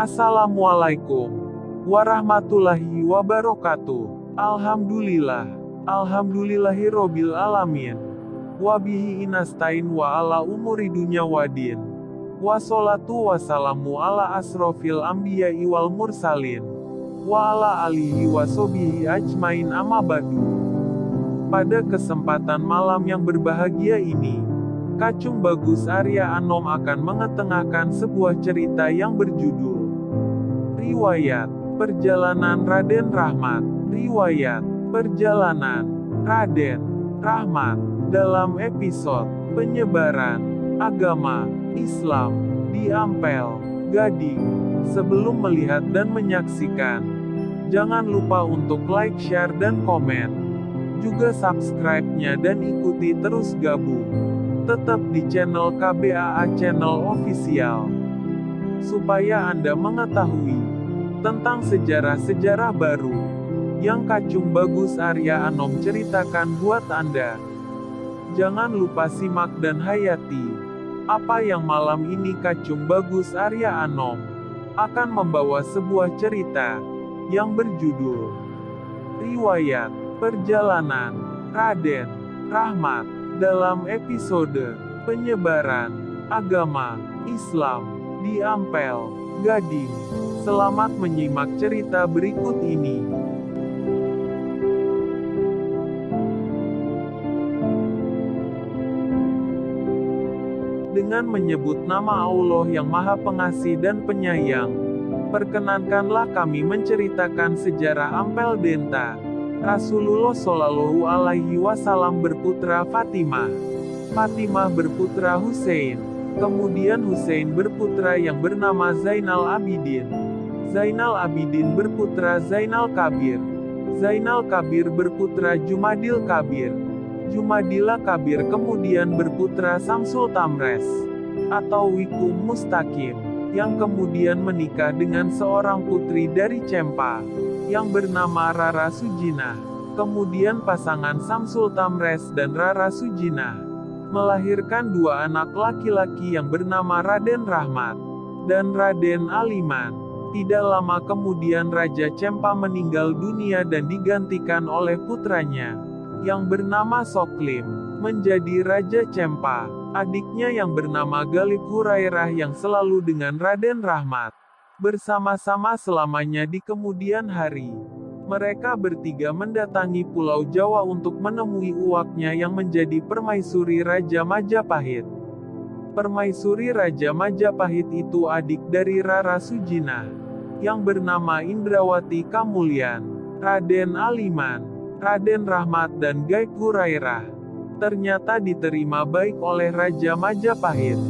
Assalamualaikum warahmatullahi wabarakatuh. Alhamdulillah. Alhamdulillahirobbil alamin. Wabihi inastain wa ala umuri dunya wadin. Wassalatu wassalamu ala asrofil anbiya'i wal mursalin. Wa ala alihi wa sobihi ajmain amma ba'du. Pada kesempatan malam yang berbahagia ini, Kacung Bagus Arya Anom akan mengetengahkan sebuah cerita yang berjudul Riwayat Perjalanan Raden Rahmat. Riwayat Perjalanan Raden Rahmat. Dalam episode Penyebaran Agama Islam di Ampel, Gading. Sebelum melihat dan menyaksikan, jangan lupa untuk like, share, dan komen. Juga subscribe-nya dan ikuti terus gabung. Tetap di channel KBAA Channel Official. Supaya Anda mengetahui tentang sejarah-sejarah baru yang Kacung Bagus Arya Anom ceritakan buat Anda. Jangan lupa simak dan hayati apa yang malam ini Kacung Bagus Arya Anom akan membawa sebuah cerita yang berjudul Riwayat Perjalanan Raden Rahmat dalam episode Penyebaran Agama Islam di Ampel, Gading. Selamat menyimak cerita berikut ini. Dengan menyebut nama Allah yang Maha Pengasih dan Penyayang, perkenankanlah kami menceritakan sejarah Ampel Denta. Rasulullah Shallallahu Alaihi Wasallam berputra Fatimah. Fatimah berputra Husain. Kemudian Husain berputra yang bernama Zainal Abidin. Zainal Abidin berputra Zainal Kabir. Zainal Kabir berputra Jumadil Kabir. Jumadila Kabir kemudian berputra Samsul Tamres atau Wikum Mustaqim, yang kemudian menikah dengan seorang putri dari Cempa yang bernama Rara Sujinah. Kemudian pasangan Samsul Tamres dan Rara Sujinah melahirkan dua anak laki-laki yang bernama Raden Rahmat dan Raden Aliman. Tidak lama kemudian Raja Cempa meninggal dunia dan digantikan oleh putranya yang bernama Soklim menjadi Raja Cempa. Adiknya yang bernama Galib Hurairah yang selalu dengan Raden Rahmat bersama-sama selamanya di kemudian hari. Mereka bertiga mendatangi Pulau Jawa untuk menemui uwaknya yang menjadi permaisuri Raja Majapahit. Permaisuri Raja Majapahit itu adik dari Rara Sujinah, yang bernama Indrawati Kamulyan, Raden Aliman, Raden Rahmat dan Gaib Hurairah. Ternyata diterima baik oleh Raja Majapahit,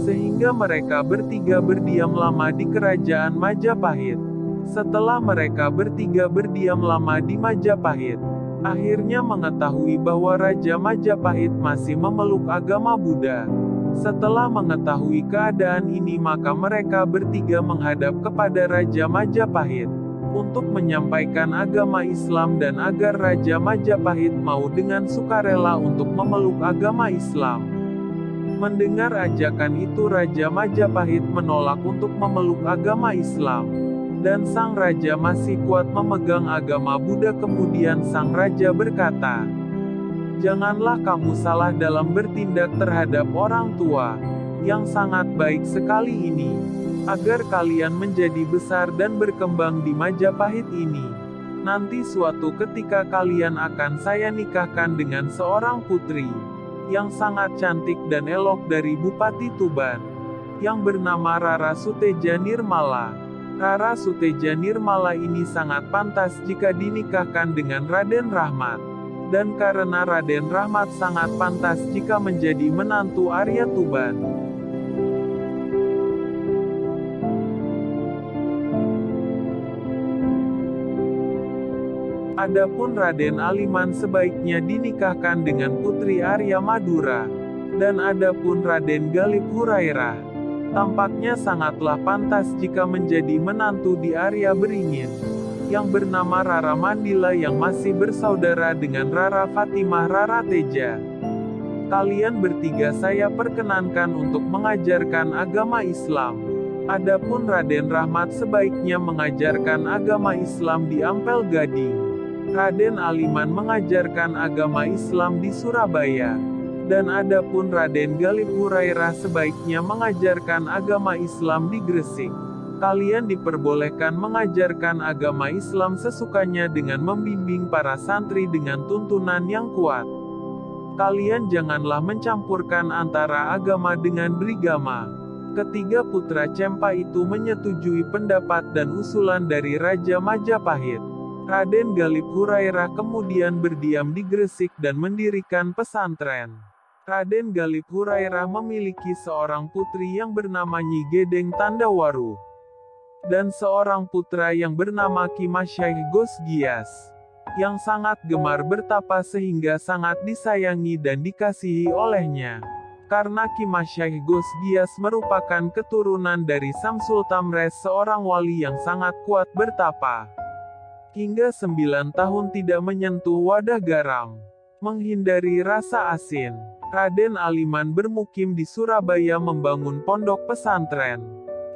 sehingga mereka bertiga berdiam lama di kerajaan Majapahit. Setelah mereka bertiga berdiam lama di Majapahit, akhirnya mengetahui bahwa Raja Majapahit masih memeluk agama Buddha. Setelah mengetahui keadaan ini, maka mereka bertiga menghadap kepada Raja Majapahit untuk menyampaikan agama Islam dan agar Raja Majapahit mau dengan sukarela untuk memeluk agama Islam. Mendengar ajakan itu, Raja Majapahit menolak untuk memeluk agama Islam. Dan sang raja masih kuat memegang agama Buddha. Kemudian sang raja berkata, "Janganlah kamu salah dalam bertindak terhadap orang tua yang sangat baik sekali ini, agar kalian menjadi besar dan berkembang di Majapahit ini. Nanti suatu ketika kalian akan saya nikahkan dengan seorang putri yang sangat cantik dan elok dari Bupati Tuban, yang bernama Rara Suteja Nirmala. Rara Suteja Nirmala ini sangat pantas jika dinikahkan dengan Raden Rahmat. Dan karena Raden Rahmat sangat pantas jika menjadi menantu Arya Tuban." Adapun Raden Aliman sebaiknya dinikahkan dengan putri Arya Madura. Dan adapun Raden Galib Hurairah tampaknya sangatlah pantas jika menjadi menantu di Arya Beringin, yang bernama Rara Mandila yang masih bersaudara dengan Rara Fatimah Rara Teja. Kalian bertiga saya perkenankan untuk mengajarkan agama Islam. Adapun Raden Rahmat sebaiknya mengajarkan agama Islam di Ampel Gading. Raden Aliman mengajarkan agama Islam di Surabaya. Dan adapun Raden Galip Hurairah sebaiknya mengajarkan agama Islam di Gresik. Kalian diperbolehkan mengajarkan agama Islam sesukanya dengan membimbing para santri dengan tuntunan yang kuat. Kalian janganlah mencampurkan antara agama dengan beragama. Ketiga putra Cempa itu menyetujui pendapat dan usulan dari Raja Majapahit. Raden Galip Hurairah kemudian berdiam di Gresik dan mendirikan pesantren. Raden Galip Hurairah memiliki seorang putri yang bernama Nyi Gedeng Tandawaru. Dan seorang putra yang bernama Ki Masyaikh Gos Gias. Yang sangat gemar bertapa sehingga sangat disayangi dan dikasihi olehnya. Karena Ki Masyaikh Gos Gias merupakan keturunan dari Samsul Tamres, seorang wali yang sangat kuat bertapa. Hingga 9 tahun tidak menyentuh wadah garam. Menghindari rasa asin. Raden Aliman bermukim di Surabaya membangun pondok pesantren.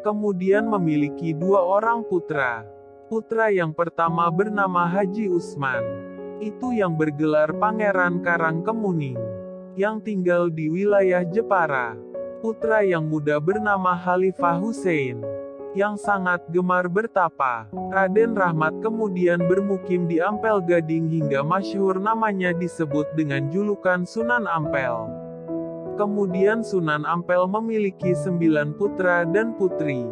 Kemudian memiliki 2 orang putra. Putra yang pertama bernama Haji Usman. Itu yang bergelar Pangeran Karangkemuning. Yang tinggal di wilayah Jepara. Putra yang muda bernama Khalifah Hussein. Yang sangat gemar bertapa. Raden Rahmat kemudian bermukim di Ampel Gading hingga masyhur namanya disebut dengan julukan Sunan Ampel. Kemudian Sunan Ampel memiliki 9 putra dan putri.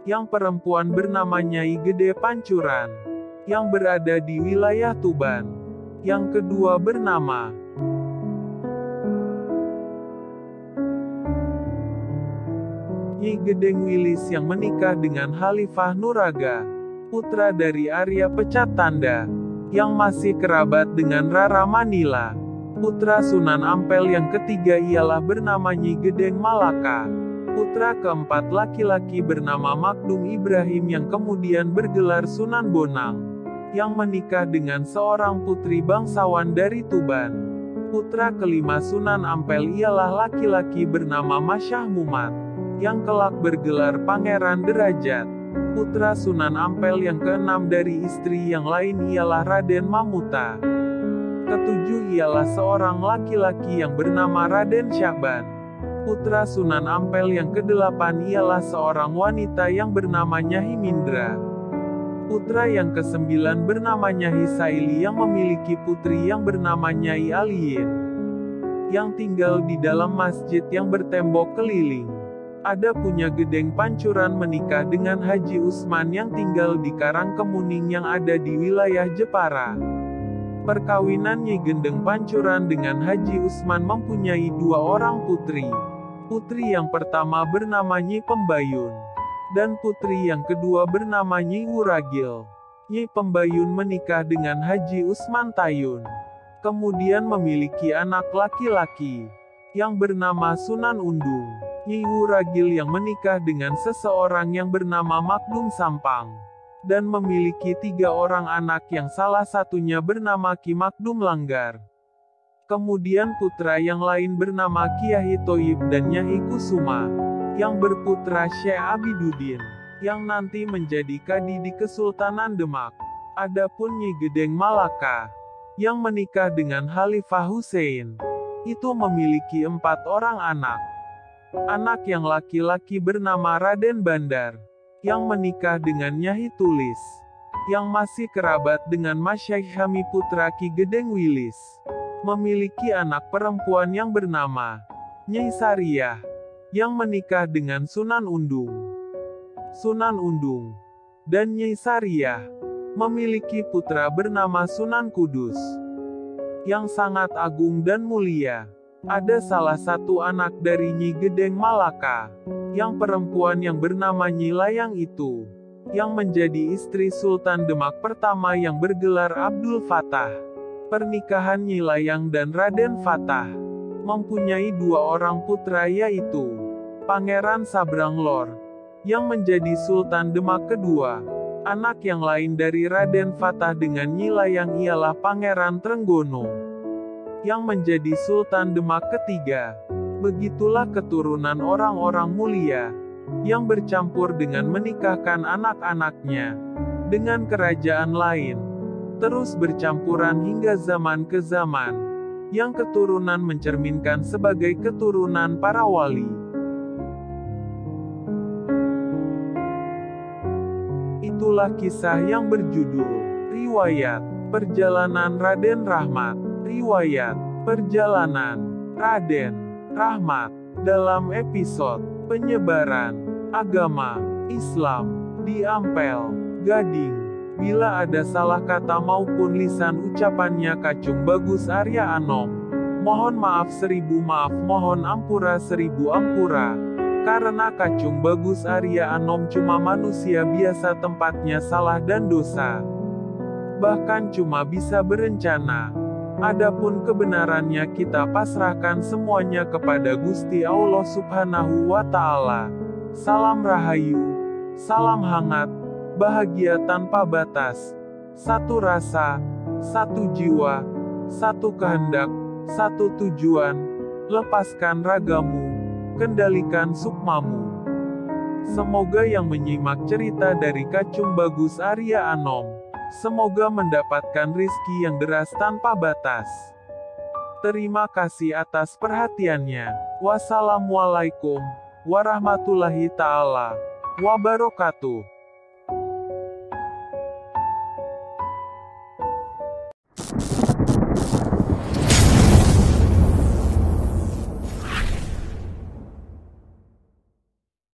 Yang perempuan bernama Nyai Gede Pancuran. Yang berada di wilayah Tuban. Yang kedua bernama Nyi Gedeng Wilis yang menikah dengan Khalifah Nuraga, putra dari Arya Pecat Tanda, yang masih kerabat dengan Rara Manila. Putra Sunan Ampel yang ketiga ialah bernama Nyi Gedeng Malaka. Putra keempat laki-laki bernama Makdum Ibrahim yang kemudian bergelar Sunan Bonang, yang menikah dengan seorang putri bangsawan dari Tuban. Putra kelima Sunan Ampel ialah laki-laki bernama Masyah Mumat, yang kelak bergelar Pangeran Derajat. Putra Sunan Ampel yang keenam dari istri yang lain ialah Raden Mamuta. Ketujuh ialah seorang laki-laki yang bernama Raden Syahban. Putra Sunan Ampel yang kedelapan ialah seorang wanita yang bernama Nyai Mindra. Putra yang kesembilan bernama Nyai Saili yang memiliki putri yang bernama Nyai Aliyin, yang tinggal di dalam masjid yang bertembok keliling. Ada punya Gedeng Pancuran menikah dengan Haji Usman yang tinggal di Karangkemuning yang ada di wilayah Jepara. Perkawinan Nyi Gedeng Pancuran dengan Haji Usman mempunyai 2 orang putri. Putri yang pertama bernama Nyi Pembayun. Dan putri yang kedua bernama Nyi Wuragil. Nyi Pembayun menikah dengan Haji Usman Tayun. Kemudian memiliki anak laki-laki yang bernama Sunan Undung. Nyi Wuragil yang menikah dengan seseorang yang bernama Makdum Sampang. Dan memiliki 3 orang anak yang salah satunya bernama Ki Makdum Langgar. Kemudian putra yang lain bernama Kiai Toib dan Nyai Kusuma, yang berputra Syekh Abiduddin, yang nanti menjadi kadi di Kesultanan Demak. Adapun Nyi Gedeng Malaka, yang menikah dengan Khalifah Hussein, itu memiliki 4 orang anak. Anak yang laki-laki bernama Raden Bandar, yang menikah dengan Nyai Tulis, yang masih kerabat dengan Masyaikh Hami putra Ki Gedeng Wilis. Memiliki anak perempuan yang bernama Nyai Sariyah, yang menikah dengan Sunan Undung. Sunan Undung dan Nyai Sariyah memiliki putra bernama Sunan Kudus, yang sangat agung dan mulia. Ada salah satu anak dari Nyi Gedeng Malaka, yang perempuan yang bernama Nyi Layang itu, yang menjadi istri Sultan Demak pertama yang bergelar Abdul Fatah. Pernikahan Nyi Layang dan Raden Fatah mempunyai 2 orang putra yaitu Pangeran Sabranglor, yang menjadi Sultan Demak kedua. Anak yang lain dari Raden Fatah dengan Nyi Layang ialah Pangeran Trenggono, yang menjadi Sultan Demak ketiga. Begitulah keturunan orang-orang mulia yang bercampur dengan menikahkan anak-anaknya dengan kerajaan lain, terus bercampuran hingga zaman ke zaman, yang keturunan mencerminkan sebagai keturunan para wali. Itulah kisah yang berjudul Riwayat Perjalanan Raden Rahmat. Riwayat Perjalanan Raden Rahmat dalam episode Penyebaran Agama Islam di Ampel Gading. Bila ada salah kata maupun lisan ucapannya Kacung Bagus Arya Anom, mohon maaf 1000 maaf, mohon ampura 1000 ampura. Karena Kacung Bagus Arya Anom cuma manusia biasa, tempatnya salah dan dosa. Bahkan cuma bisa berencana. Adapun kebenarannya kita pasrahkan semuanya kepada Gusti Allah Subhanahu wa Ta'ala. Salam rahayu, salam hangat, bahagia tanpa batas. Satu rasa, satu jiwa, satu kehendak, satu tujuan. Lepaskan ragamu, kendalikan sukmamu. Semoga yang menyimak cerita dari Kacung Bagus Arya Anom, semoga mendapatkan rizki yang deras tanpa batas. Terima kasih atas perhatiannya. Wassalamualaikum warahmatullahi taala wabarakatuh.